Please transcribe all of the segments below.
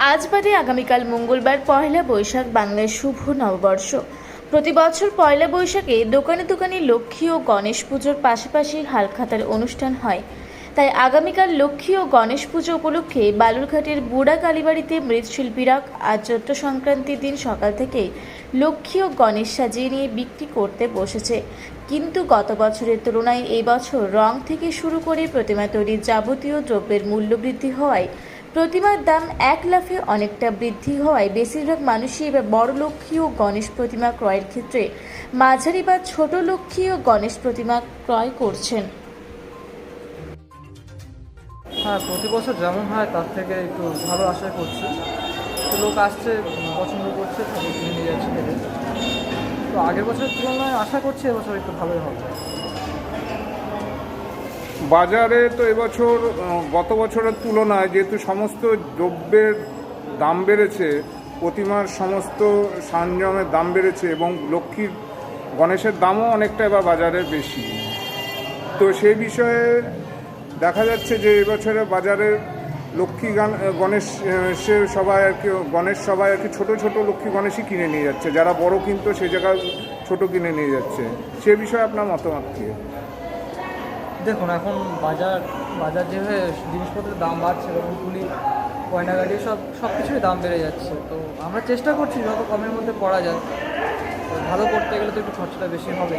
আজ বাদে আগামীকাল মঙ্গলবার পয়লা বৈশাখ বাংলার শুভ নববর্ষ। প্রতি বছর পয়লা বৈশাখে দোকানে দোকানে লক্ষ্মী ও গণেশ পুজোর পাশাপাশি হালখাতার অনুষ্ঠান হয়। তাই আগামীকাল লক্ষ্মী ও গণেশ পুজো উপলক্ষে বালুরঘাটের বুড়া কালীবাড়িতে মৃৎশিল্পীরা আজ চৈত্র সংক্রান্তির দিন সকাল থেকেই লক্ষ্মী ও গণেশ সাজিয়ে নিয়ে বিক্রি করতে বসেছে। কিন্তু গত বছরের তুলনায় এই বছর রং থেকে শুরু করে প্রতিমা তৈরির যাবতীয় দ্রব্যের মূল্য বৃদ্ধি হওয়ায় প্রতিমার দাম এক লাফে অনেকটা বৃদ্ধি হওয়ায় বেশিরভাগ মানুষই এবার বড় লক্ষ্মী ও গণেশ প্রতিমা ক্রয়ের ক্ষেত্রে মাঝারি বা ছোট লক্ষ্মী ও গণেশ প্রতিমা ক্রয় করছেন। হ্যাঁ, প্রতি বছর যেমন হয় তার থেকে একটু ভালো আশা করছি। তো লোক আসছে, পছন্দ করছে, তাদের কিনে নিয়ে যাচ্ছে থেকে। তো আগের বছরের তুলনায় আশা করছি এবছর একটু ভালোই হবে। বাজারে তো এবছর গত বছরের তুলনায় যেহেতু সমস্ত দ্রব্যের দাম বেড়েছে, প্রতিমার সমস্ত সরঞ্জামের দাম বেড়েছে এবং লক্ষ্মীর গণেশের দামও অনেকটা এবার বাজারে বেশি। তো সেই বিষয়ে দেখা যাচ্ছে যে এবছরে বাজারে লক্ষ্মী গণেশের সবাই আর কি ছোটো ছোটো লক্ষ্মী গণেশই কিনে নিয়ে যাচ্ছে। যারা বড় কিনতো সে জায়গায় ছোটো কিনে নিয়ে যাচ্ছে। সে বিষয়ে আপনার মতামত কী? দেখুন, এখন বাজার যেভাবে জিনিসপত্রের দাম বাড়ছে, তখন তুলি গয়নাগাড়ি সব কিছুরই দাম বেড়ে যাচ্ছে। তো আমরা চেষ্টা করছি যত কমের মধ্যে করা যায়। ভালো করতে গেলে তো একটু খরচাটা বেশি হবে।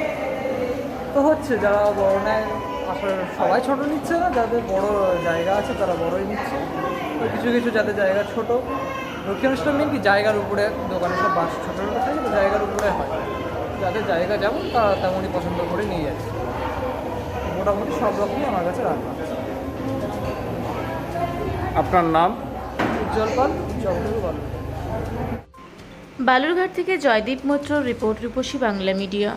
তো হচ্ছে যারা বড় নেয়, আসলে সবাই ছোটো নিচ্ছে না, যাদের বড় জায়গা আছে তারা বড়ই নিচ্ছে। তো কিছু কিছু যাদের জায়গা ছোটো, লক্ষ্মী অনুষ্ঠান মেন কি জায়গার উপরে, দোকানে সব বাস ছোটো ছোটো থাকে, তো জায়গার উপরে হয়। যাদের জায়গা যেমন তারা তেমনই পছন্দ করে নিয়ে যাচ্ছে। মোটামুটি সব রকমই আমার কাছে রাখা। আপনার নাম? উজ্জ্বল পাল, চন্দ্রপুর, বালুরঘাট থেকে জয়দীপ মৈত্র রিপোর্ট, রূপসী বাংলা মিডিয়া।